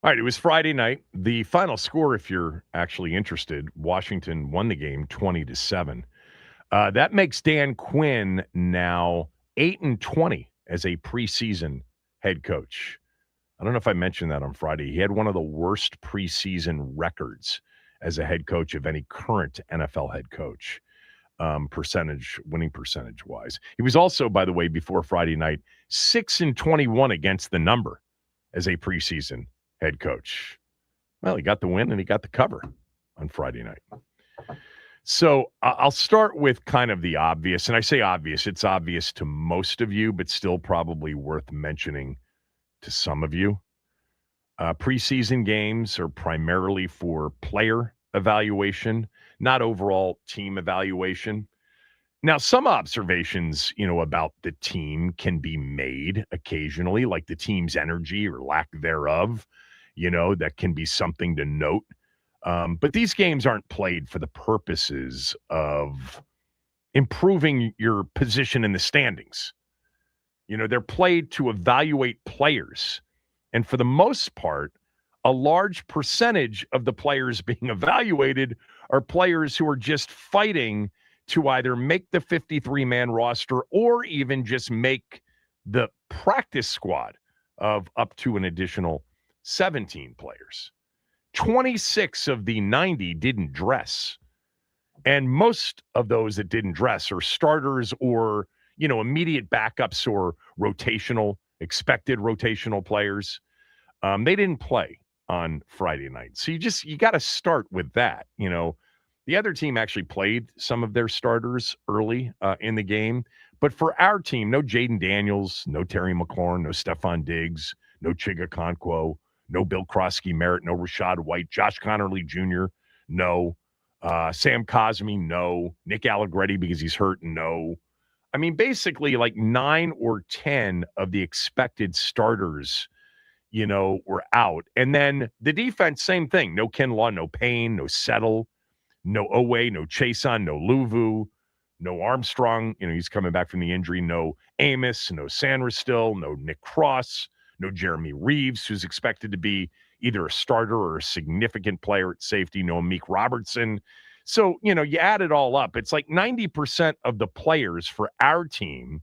All right, it was Friday night. The final score, if you're actually interested, Washington won the game 20-7. That makes Dan Quinn now 8-20 as a preseason head coach. I don't know if I mentioned that on Friday. He had one of the worst preseason records as a head coach of any current NFL head coach, winning percentage wise. He was also, by the way, before Friday night, 6-21 against the number as a preseason head coach. Well, he got the win and he got the cover on Friday night. So I'll start with kind of the obvious, and I say obvious, it's obvious to most of you, but still probably worth mentioning to some of you. Preseason games are primarily for player evaluation, not overall team evaluation. Now, some observations, about the team can be made occasionally, like the team's energy or lack thereof, that can be something to note. But these games aren't played for the purposes of improving your position in the standings. They're played to evaluate players. And for the most part, a large percentage of the players being evaluated are players who are just fighting to either make the 53-man roster or even just make the practice squad of up to an additional 17 players. 26 of the 90 didn't dress. And most of those that didn't dress are starters or, immediate backups or expected rotational players. They didn't play on Friday night. So you got to start with that. The other team actually played some of their starters early in the game. But for our team, no Jaden Daniels, no Terry McLaurin, no Stephon Diggs, no Chiga Conquo, no Bill Krosky-Merritt, no Rashad White, Josh Connerly Jr., no. Sam Cosmi, no. Nick Allegretti because he's hurt, no. I mean, basically like 9 or 10 of the expected starters, were out. And then the defense, same thing. No Kinlaw, no Payne, no Settle, no Owe, no Chason, no Luvu, no Armstrong. He's coming back from the injury. No Amos, no Sandra still, no Nick Cross, no Jeremy Reeves, who's expected to be either a starter or a significant player at safety, no Meek Robertson. So, you add it all up. It's like 90% of the players for our team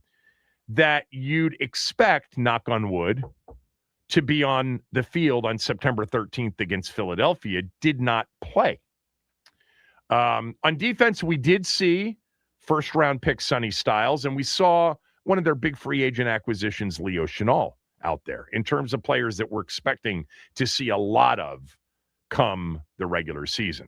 that you'd expect, knock on wood, to be on the field on September 13th against Philadelphia did not play. On defense, we did see first-round pick Sonny Styles, and we saw one of their big free agent acquisitions, Leo Chenal, out there in terms of players that we're expecting to see a lot of come the regular season.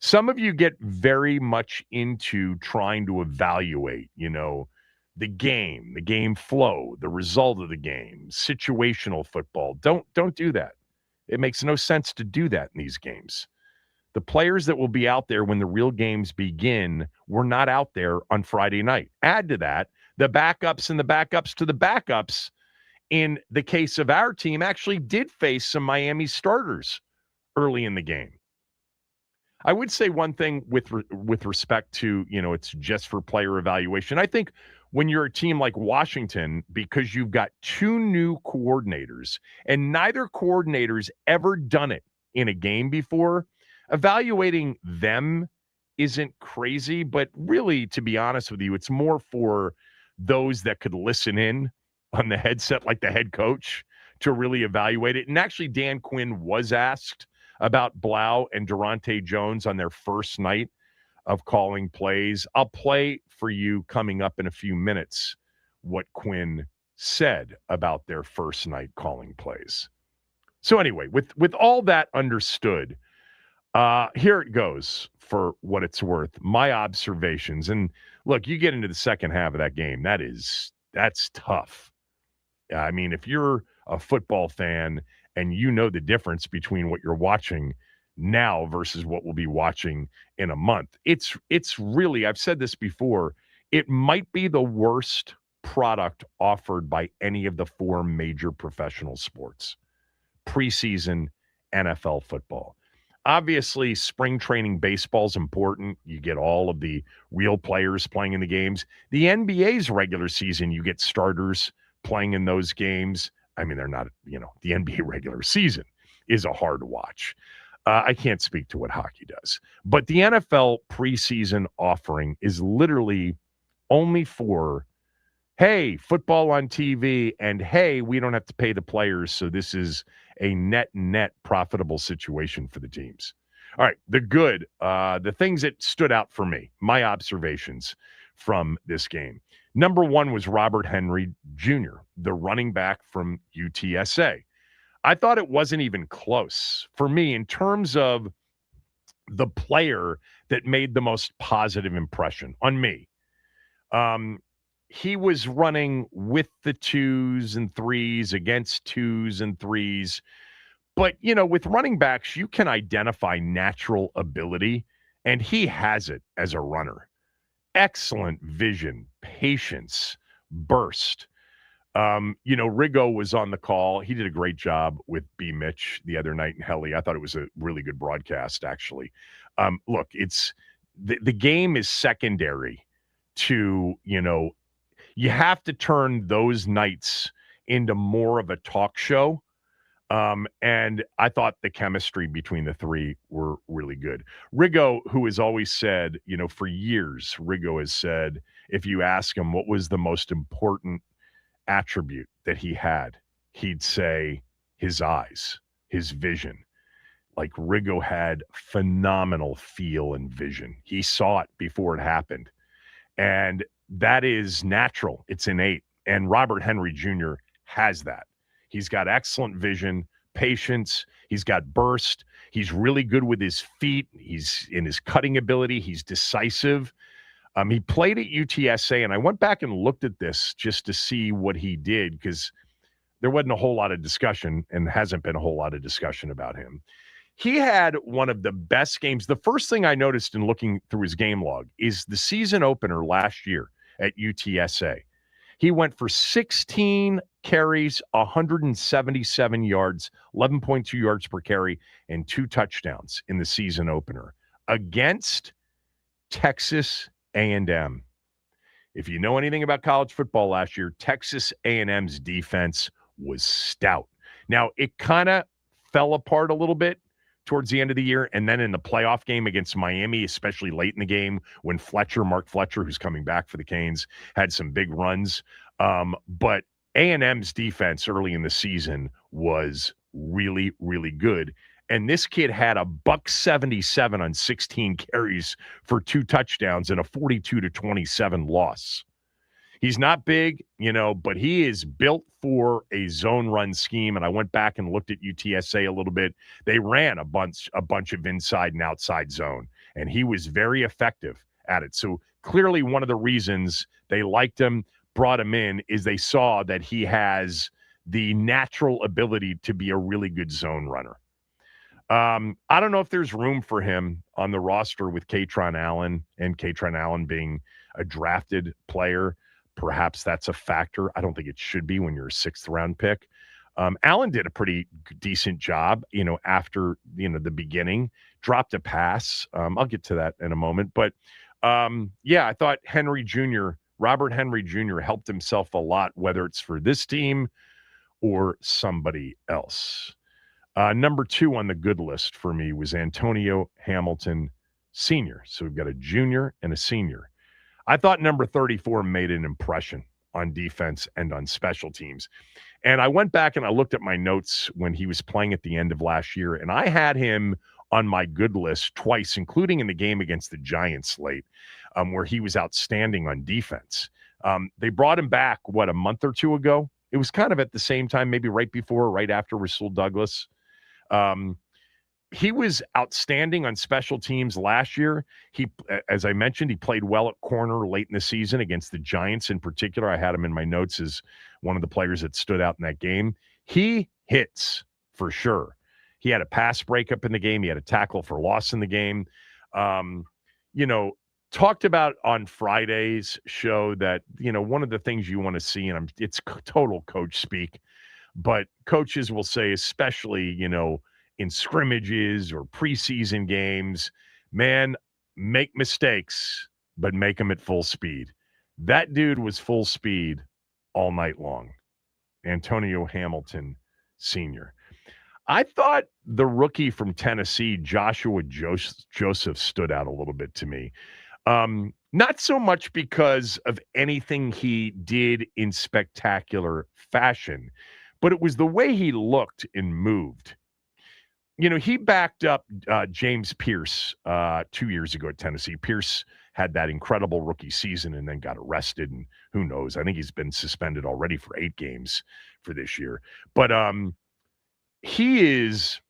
Some of you get very much into trying to evaluate, the game flow, the result of the game, situational football. Don't do that. It makes no sense to do that in these games. The players that will be out there when the real games begin were not out there on Friday night. Add to that, the backups and the backups to the backups in the case of our team actually did face some Miami starters early in the game. I would say one thing with respect to, it's just for player evaluation. I think when you're a team like Washington, because you've got 2 new coordinators and neither coordinator's ever done it in a game before, evaluating them isn't crazy. But really, to be honest with you, it's more for those that could listen in on the headset, like the head coach, to really evaluate it. And actually, Dan Quinn was asked about Blau and Durante Jones on their first night of calling plays. I'll play for you coming up in a few minutes what Quinn said about their first night calling plays. So anyway, with all that understood, here it goes for what it's worth. My observations. And look, you get into the second half of that game, that's tough. I mean, if you're a football fan and you know the difference between what you're watching now versus what we'll be watching in a month, it's really, I've said this before, it might be the worst product offered by any of the 4 major professional sports. Preseason NFL football. Obviously, spring training baseball is important. You get all of the real players playing in the games. The NBA's regular season, you get starters playing in those games. I mean, they're not, the NBA regular season. is a hard watch. I can't speak to what hockey does. But the NFL preseason offering is literally only for, hey, football on TV, and hey, we don't have to pay the players, so this is a net profitable situation for the teams. All right, the things that stood out for me, my observations from this game. Number one was Robert Henry Jr., the running back from UTSA. I thought it wasn't even close for me in terms of the player that made the most positive impression on me. He was running with the 2s and 3s against 2s and 3s. But, with running backs, you can identify natural ability, and he has it as a runner. Excellent vision, patience, burst. Riggo was on the call. He did a great job with B. Mitch the other night in Helly. I thought it was a really good broadcast, actually. Look, it's the game is secondary to, you have to turn those nights into more of a talk show. And I thought the chemistry between the three were really good. Riggo, who has always said, for years, Riggo has said, if you ask him what was the most important attribute that he had, he'd say his eyes, his vision. Like Riggo had phenomenal feel and vision. He saw it before it happened. And that is natural. It's innate. And Robert Henry Jr. has that. He's got excellent vision, patience. He's got burst. He's really good with his feet. He's in his cutting ability. He's decisive. He played at UTSA, and I went back and looked at this just to see what he did because there wasn't a whole lot of discussion and hasn't been a whole lot of discussion about him. He had one of the best games. The first thing I noticed in looking through his game log is the season opener last year at UTSA. He went for 16 carries, 177 yards, 11.2 yards per carry, and 2 touchdowns in the season opener against Texas A&M. If you know anything about college football last year, Texas A&M's defense was stout. Now, it kind of fell apart a little bit towards the end of the year, and then in the playoff game against Miami, especially late in the game when Mark Fletcher, who's coming back for the Canes, had some big runs. But A&M's defense early in the season was really, really good. And this kid had a $177 on 16 carries for 2 touchdowns and a 42-27 loss. He's not big, but he is built for a zone run scheme. And I went back and looked at UTSA a little bit. They ran a bunch of inside and outside zone, and he was very effective at it. So clearly one of the reasons they liked him, brought him in, is they saw that he has the natural ability to be a really good zone runner. I don't know if there's room for him on the roster with Kaytron Allen, and Kaytron Allen being a drafted player. Perhaps that's a factor. I don't think it should be when you're a 6th-round pick. Allen did a pretty decent job, after, the beginning. Dropped a pass. I'll get to that in a moment. But, I thought Robert Henry Jr. helped himself a lot, whether it's for this team or somebody else. Number 2 on the good list for me was Antonio Hamilton Sr. So we've got a junior and a senior. I thought number 34 made an impression on defense and on special teams. And I went back and I looked at my notes when he was playing at the end of last year, and I had him on my good list twice, including in the game against the Giants late, where he was outstanding on defense. They brought him back, a month or 2 ago? It was kind of at the same time, maybe right before, right after Rasul Douglas. He was outstanding on special teams last year. He, as I mentioned, he played well at corner late in the season against the Giants in particular. I had him in my notes as one of the players that stood out in that game. He hits for sure. He had a pass breakup in the game. He had a tackle for loss in the game. Talked about on Friday's show that, one of the things you want to see, and it's total coach speak, but coaches will say, especially, in scrimmages or preseason games, man, make mistakes, but make them at full speed. That dude was full speed all night long. Antonio Hamilton Sr. I thought the rookie from Tennessee, Joshua Joseph, stood out a little bit to me. Not so much because of anything he did in spectacular fashion, but it was the way he looked and moved. You know, he backed up James Pierce 2 years ago at Tennessee. Pierce had that incredible rookie season and then got arrested, and who knows? I think he's been suspended already for 8 games for this year. But he's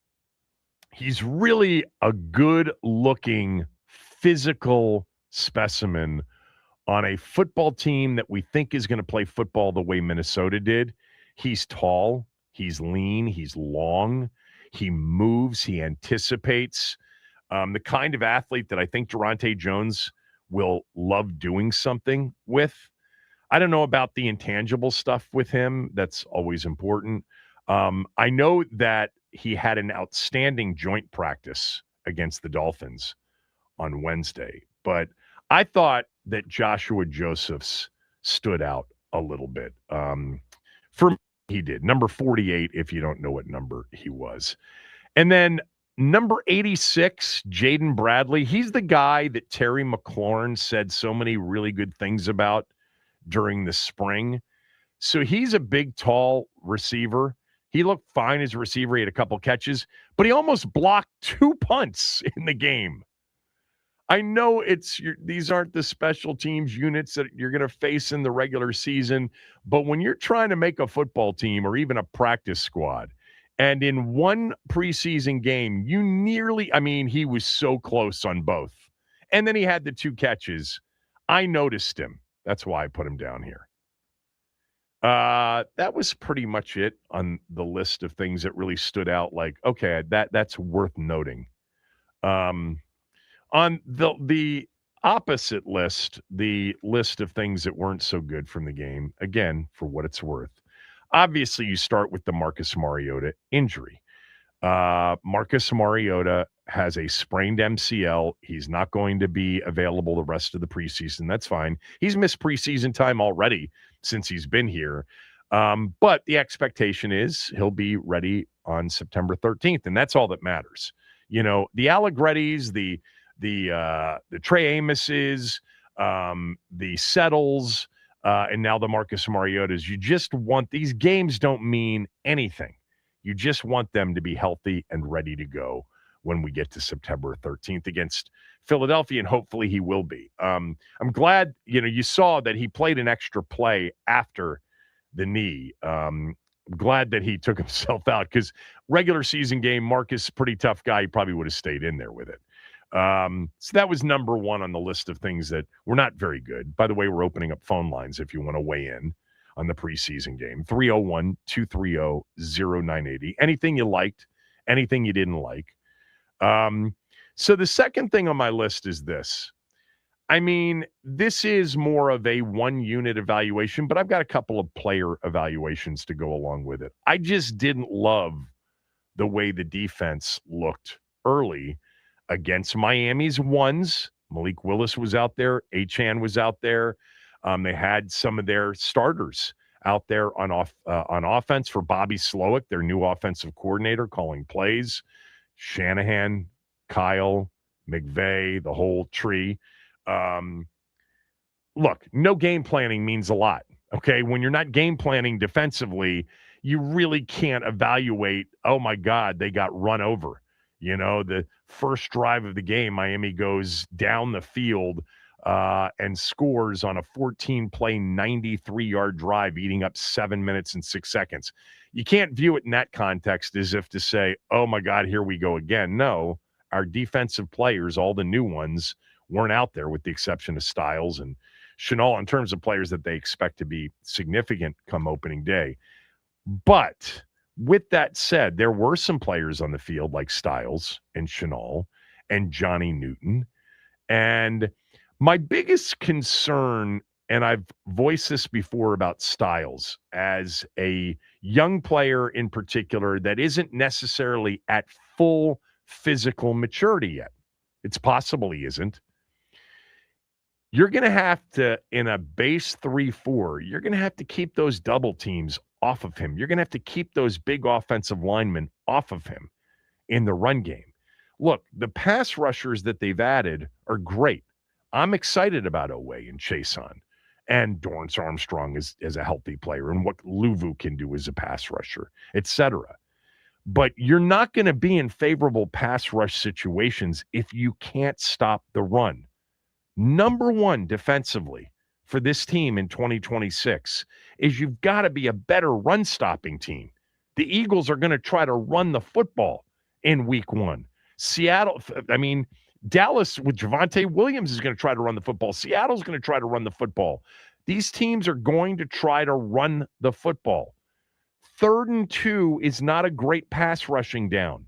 really a good-looking physical specimen on a football team that we think is going to play football the way Minnesota did. He's tall, he's lean, he's long, he moves, he anticipates. The kind of athlete that I think Durante Jones will love doing something with. I don't know about the intangible stuff with him. That's always important. I know that he had an outstanding joint practice against the Dolphins on Wednesday, but I thought that Joshua Joseph's stood out a little bit. For me, he did. Number 48, if you don't know what number he was. And then number 86, Jaden Bradley. He's the guy that Terry McLaurin said so many really good things about during the spring. So he's a big, tall receiver. He looked fine as a receiver. He had a couple catches, but he almost blocked 2 punts in the game. I know these aren't the special teams units that you're going to face in the regular season, but when you're trying to make a football team or even a practice squad, and in one preseason game, he was so close on both. And then he had the 2 catches. I noticed him. That's why I put him down here. That was pretty much it on the list of things that really stood out. Like, okay, that's worth noting. On the opposite list, the list of things that weren't so good from the game, again, for what it's worth, obviously you start with the Marcus Mariota injury. Marcus Mariota has a sprained MCL. He's not going to be available the rest of the preseason. That's fine. He's missed preseason time already since he's been here. But the expectation is he'll be ready on September 13th, and that's all that matters. You know, the Allegrettis, the Trey Amoses, the Settles, and now the Marcus Mariotas. You just want, these games don't mean anything. You just want them to be healthy and ready to go when we get to September 13th against Philadelphia, and hopefully he will be. I'm glad, you saw that he played an extra play after the knee. Glad that he took himself out, because regular season game, Marcus, pretty tough guy. He probably would have stayed in there with it. So that was number 1 on the list of things that were not very good. By the way, we're opening up phone lines if you want to weigh in on the preseason game. 301-230-0980. Anything you liked, anything you didn't like. So the second thing on my list is this. I mean, this is more of a 1-unit evaluation, but I've got a couple of player evaluations to go along with it. I just didn't love the way the defense looked early against Miami's ones. Malik Willis was out there. Achane was out there. They had some of their starters out there on offense for Bobby Slowick, their new offensive coordinator, calling plays. Shanahan, Kyle, McVay, the whole tree. Look, no game planning means a lot, okay? When you're not game planning defensively, you really can't evaluate, oh, my God, they got run over. The first drive of the game, Miami goes down the field and scores on a 14-play, 93-yard drive, eating up 7 minutes and 6 seconds. You can't view it in that context as if to say, oh, my God, here we go again. No, our defensive players, all the new ones, weren't out there with the exception of Styles and Sheehan in terms of players that they expect to be significant come opening day. But with that said, there were some players on the field like Styles and Sheehan and Johnny Newton. And my biggest concern, and I've voiced this before about Styles, as a young player in particular that isn't necessarily at full physical maturity yet. It's possible he isn't. You're going to have to, in a base 3-4, you're going to have to keep those double teams off of him. You're going to have to keep those big offensive linemen off of him in the run game. Look, the pass rushers that they've added are great. I'm excited about Owe and Chason and Dorrance Armstrong as a healthy player and what Luvu can do as a pass rusher, etc. But you're not going to be in favorable pass rush situations if you can't stop the run. Number one defensively for this team in 2026 is you've got to be a better run-stopping team. The Eagles are going to try to run the football in week one. Dallas with Javonte Williams is going to try to run the football. Seattle's going to try to run the football. These teams are going to try to run the football. 3rd and 2 is not a great pass rushing down.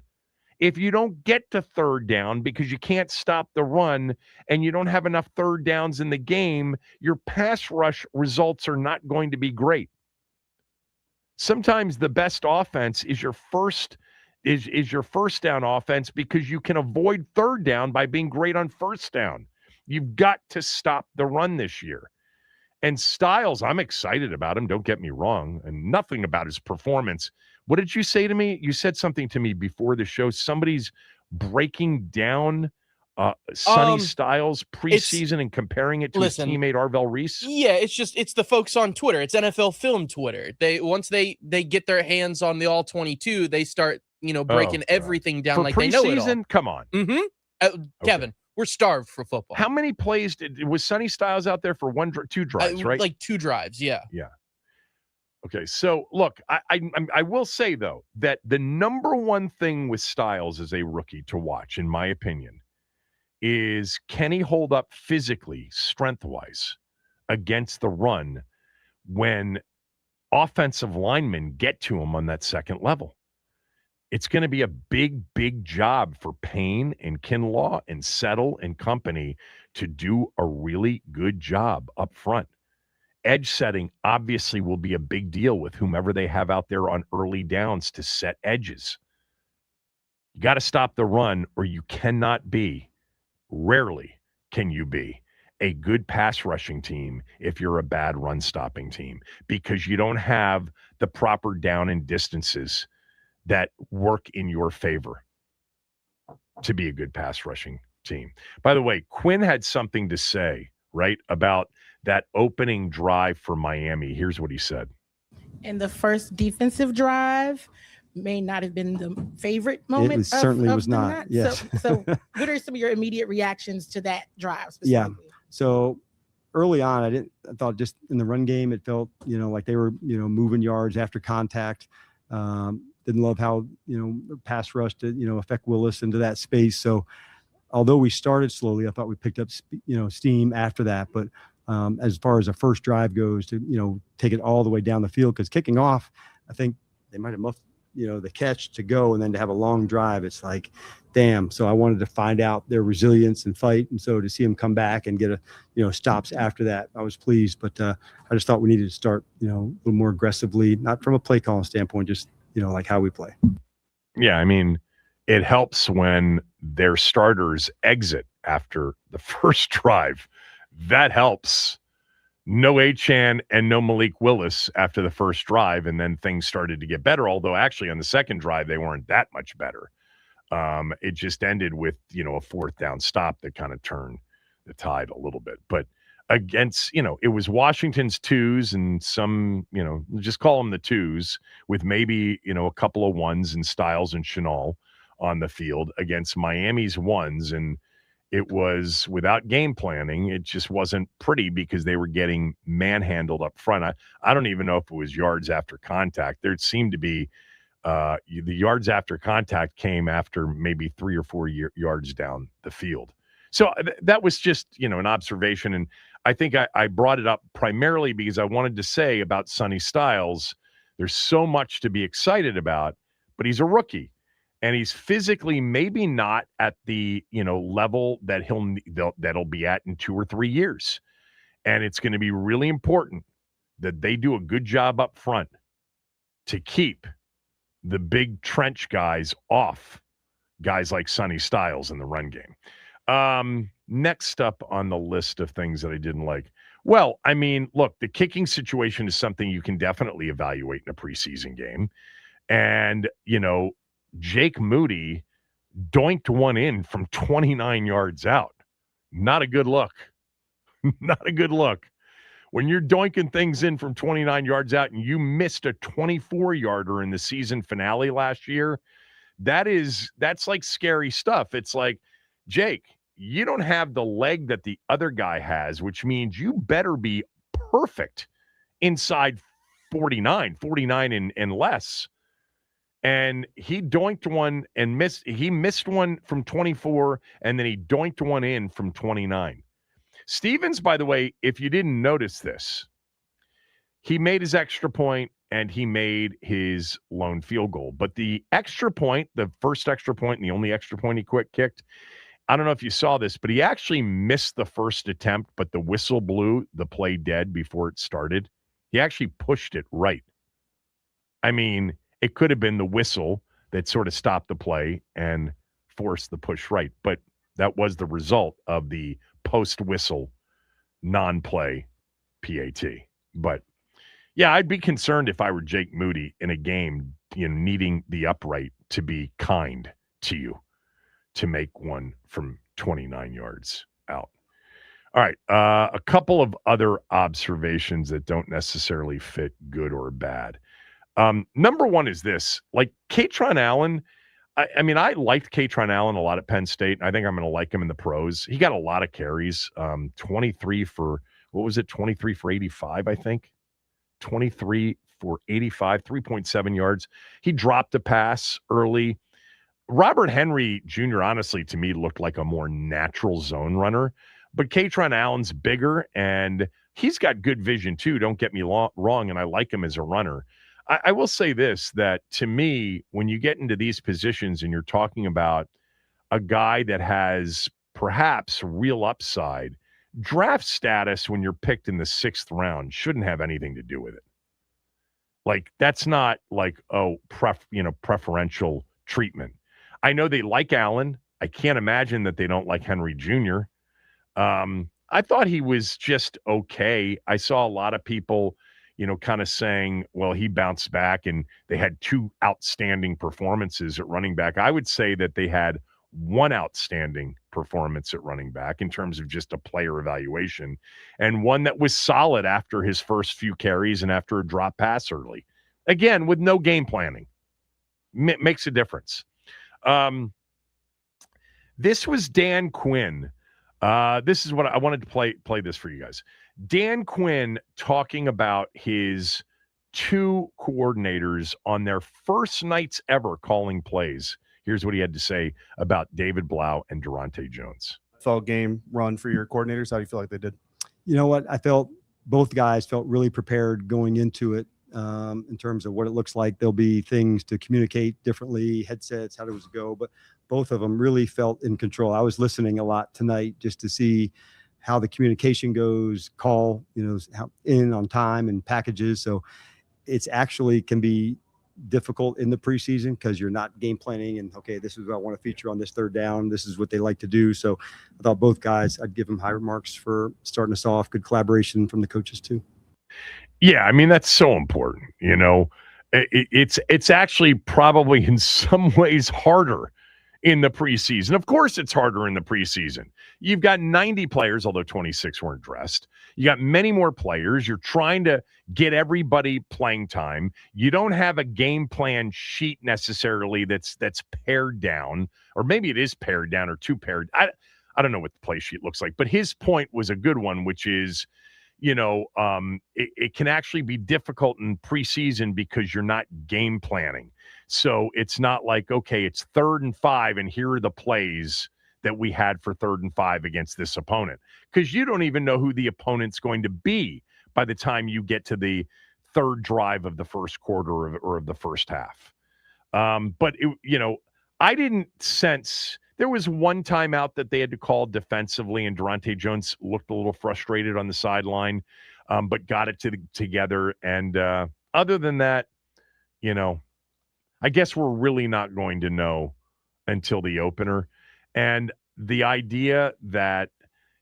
If you don't get to 3rd down because you can't stop the run and you don't have enough 3rd downs in the game, your pass rush results are not going to be great. Sometimes the best offense is your first down offense because you can avoid 3rd down by being great on 1st down. You've got to stop the run this year. And Styles, I'm excited about him. Don't get me wrong. And nothing about his performance. What did you say to me? You said something to me before the show. Somebody's breaking down Sonny Styles preseason and comparing it to his teammate Arvell Reese. Yeah, it's the folks on Twitter. It's NFL Film Twitter. Once they get their hands on the all 22, they start breaking everything down for like they know it all. Come on. Kevin, we're starved for football. How many plays was Sonny Styles out there for 2 drives, right? Like 2 drives, yeah. Yeah. Okay, so look, I will say, though, that the number one thing with Styles as a rookie to watch, in my opinion, is can he hold up physically, strength-wise, against the run when offensive linemen get to him on that second level. It's going to be a big, big job for Payne and Kinlaw and Settle and company to do a really good job up front. Edge setting obviously will be a big deal with whomever they have out there on early downs to set edges. You got to stop the run, or you cannot be, rarely can you be, a good pass rushing team if you're a bad run stopping team, because you don't have the proper down and distances that work in your favor to be a good pass rushing team. By the way, Quinn had something to say, right, about that opening drive for Miami. Here's what he said. And the first defensive drive may not have been the favorite moment. It certainly was not. Yes. So what are some of your immediate reactions to that drive specifically? Yeah. So early on, I thought just in the run game, it felt, like they were, moving yards after contact. Didn't love how, pass rush to, affect Willis into that space. So although we started slowly, I thought we picked up, steam after that. But as far as a first drive goes to, take it all the way down the field, because kicking off, I think they might have muffed, the catch to go, and then to have a long drive, it's like, damn. So I wanted to find out their resilience and fight. And so to see them come back and get stops after that, I was pleased. But I just thought we needed to start, a little more aggressively, not from a play calling standpoint, just, like how we play. Yeah. I mean, it helps when their starters exit after the first drive. That helps. No Achane and no Malik Willis after the first drive, and then things started to get better, although actually on the second drive they weren't that much better. It just ended with, a fourth down stop that kind of turned the tide a little bit. But against, it was Washington's twos and some, just call them the twos with maybe, a couple of ones and Styles and Chenal on the field against Miami's ones. And it was without game planning. It just wasn't pretty because they were getting manhandled up front. I don't even know if it was yards after contact. There seemed to be the yards after contact came after maybe 3 or 4 yards down the field. So that was just, an observation. And I think I brought it up primarily because I wanted to say about Sonny Styles, there's so much to be excited about, but he's a rookie. And he's physically maybe not at the, level that that'll be at in 2 or 3 years. And it's going to be really important that they do a good job up front to keep the big trench guys off guys like Sonny Styles in the run game. Next up on the list of things that I didn't like. Well, I mean, look, the kicking situation is something you can definitely evaluate in a preseason game. And, Jake Moody doinked one in from 29 yards out. Not a good look. Not a good look. When you're doinking things in from 29 yards out and you missed a 24-yarder in the season finale last year, that's like scary stuff. It's like, Jake, you don't have the leg that the other guy has, which means you better be perfect inside 49 and less. And he doinked one and missed. He missed one from 24, and then he doinked one in from 29. Stevens, by the way, if you didn't notice this, he made his extra point and he made his lone field goal. But the extra point, the first extra point and the only extra point he kicked, I don't know if you saw this, but he actually missed the first attempt, but the whistle blew the play dead before it started. He actually pushed it right. I mean, it could have been the whistle that sort of stopped the play and forced the push right, but that was the result of the post-whistle non-play PAT. But, yeah, I'd be concerned if I were Jake Moody in a game, needing the upright to be kind to you to make one from 29 yards out. All right, a couple of other observations that don't necessarily fit good or bad. Number one is this, like Katron Allen. I mean, I liked Katron Allen a lot at Penn State. I think I'm going to like him in the pros. He got a lot of carries, 23 for, 23 for 85, I think. 23 for 85, 3.7 yards. He dropped a pass early. Robert Henry Jr., honestly, to me, looked like a more natural zone runner. But Katron Allen's bigger, and he's got good vision, too. Don't get me wrong, and I like him as a runner. I will say this, that to me, when you get into these positions and you're talking about a guy that has perhaps real upside, draft status when you're picked in the 6th round shouldn't have anything to do with it. Like, that's not like, preferential treatment. I know they like Allen. I can't imagine that they don't like Henry Jr. I thought he was just okay. I saw a lot of people kind of saying, well, he bounced back and they had 2 outstanding performances at running back. I would say that they had 1 outstanding performance at running back in terms of just a player evaluation, and one that was solid after his first few carries and after a drop pass early. Again, with no game planning. Makes a difference. This was Dan Quinn. This is what I wanted to play this for you guys. Dan Quinn talking about his 2 coordinators on their first nights ever calling plays. Here's what he had to say about David Blau and Durante Jones. NFL game run for your coordinators. How do you feel like they did? You know what? I felt both guys felt really prepared going into it in terms of what it looks like. There'll be things to communicate differently, headsets, how does it go? But both of them really felt in control. I was listening a lot tonight just to see how the communication goes, call, how in on time and packages. So it's actually can be difficult in the preseason because you're not game planning and, okay, this is what I want to feature on this 3rd down. This is what they like to do. So I thought both guys, I'd give them high marks for starting us off. Good collaboration from the coaches too. Yeah, I mean, that's so important. It's actually probably in some ways harder in the preseason. Of course, it's harder in the preseason. You've got 90 players, although 26 weren't dressed. You got many more players. You're trying to get everybody playing time. You don't have a game plan sheet necessarily that's pared down, or maybe it is pared down or too pared. I don't know what the play sheet looks like, but his point was a good one, which is, it can actually be difficult in preseason because you're not game planning. So it's not like, okay, it's 3rd and 5, and here are the plays that we had for 3rd and 5 against this opponent, because you don't even know who the opponent's going to be by the time you get to the 3rd drive of the first quarter or of the first half. But I didn't sense. There was one timeout that they had to call defensively, and Durante Jones looked a little frustrated on the sideline, but got it together. And other than that, I guess we're really not going to know until the opener. And the idea that,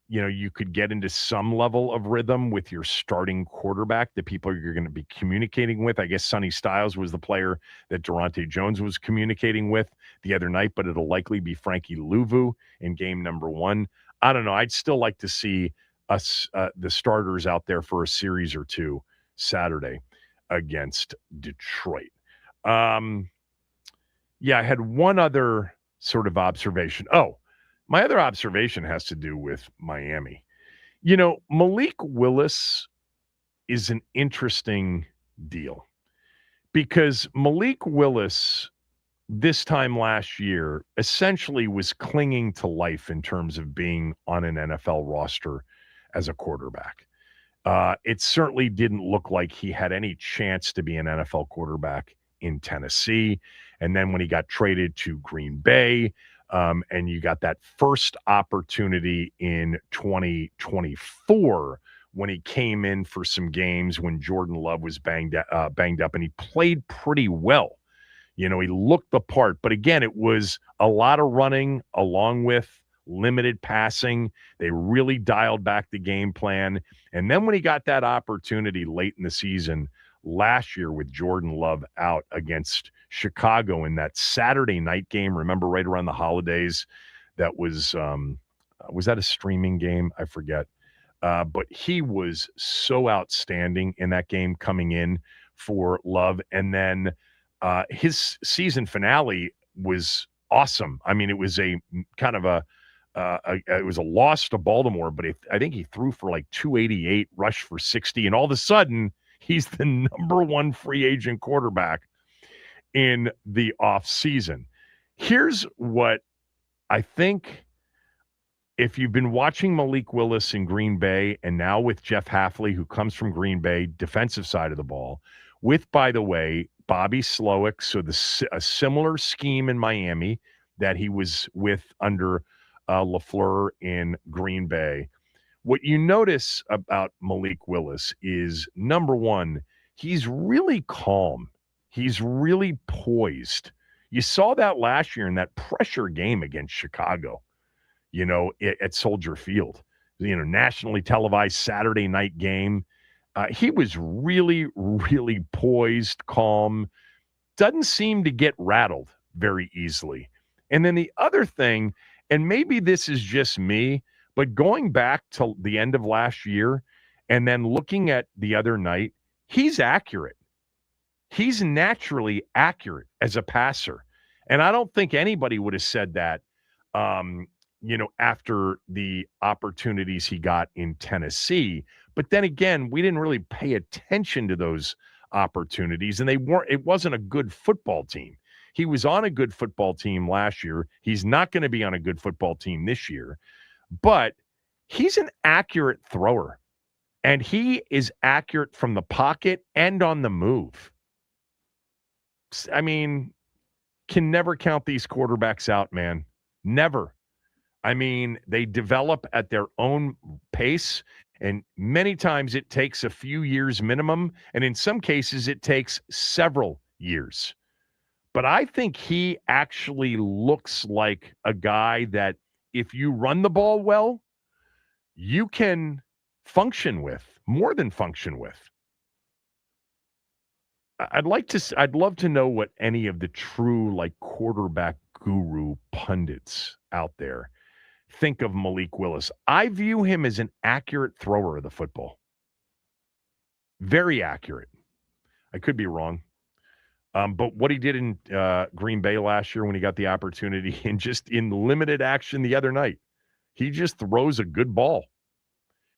you could get into some level of rhythm with your starting quarterback, the people you're going to be communicating with. I guess Sonny Styles was the player that Durante Jones was communicating with the other night, but it'll likely be Frankie Louvu in game number 1. I don't know. I'd still like to see us, the starters out there for a series or two Saturday against Detroit. I had one other sort of observation. My other observation has to do with Miami. Malik Willis is an interesting deal because Malik Willis this time last year essentially was clinging to life in terms of being on an NFL roster as a quarterback. It certainly didn't look like he had any chance to be an NFL quarterback in Tennessee. And then when he got traded to Green Bay, and you got that first opportunity in 2024 when he came in for some games when Jordan Love was banged up, and he played pretty well. He looked the part. But again, it was a lot of running along with limited passing. They really dialed back the game plan. And then when he got that opportunity late in the season last year with Jordan Love out against Chicago in that Saturday night game, remember, right around the holidays, that was that a streaming game? I forget. But he was so outstanding in that game coming in for Love. And then his season finale was awesome. I mean, it was a kind of it was a loss to Baltimore, but I think he threw for like 288, rushed for 60, and all of a sudden he's the number 1 free agent quarterback in the offseason. Here's what I think. If you've been watching Malik Willis in Green Bay and now with Jeff Hafley, who comes from Green Bay, defensive side of the ball, with, by the way, Bobby Slowick, so a similar scheme in Miami that he was with under LaFleur in Green Bay. What you notice about Malik Willis is, number one, he's really calm. He's really poised. You saw that last year in that pressure game against Chicago, at Soldier Field, nationally televised Saturday night game. He was really, really poised, calm, doesn't seem to get rattled very easily. And then the other thing, and maybe this is just me, but going back to the end of last year and then looking at the other night, he's accurate. He's naturally accurate as a passer. And I don't think anybody would have said that, after the opportunities he got in Tennessee. But then again, we didn't really pay attention to those opportunities, and it wasn't a good football team. He was on a good football team last year. He's not going to be on a good football team this year, but he's an accurate thrower, and he is accurate from the pocket and on the move. I mean, can never count these quarterbacks out, man. Never. I mean, they develop at their own pace, and many times it takes a few years minimum, and in some cases it takes several years. But I think he actually looks like a guy that if you run the ball well, you can function with, more than function with. I'd love to know what any of the true quarterback guru pundits out there think of Malik Willis. I view him as an accurate thrower of the football. Very accurate. I could be wrong. But what he did in Green Bay last year when he got the opportunity and just in limited action the other night, he just throws a good ball.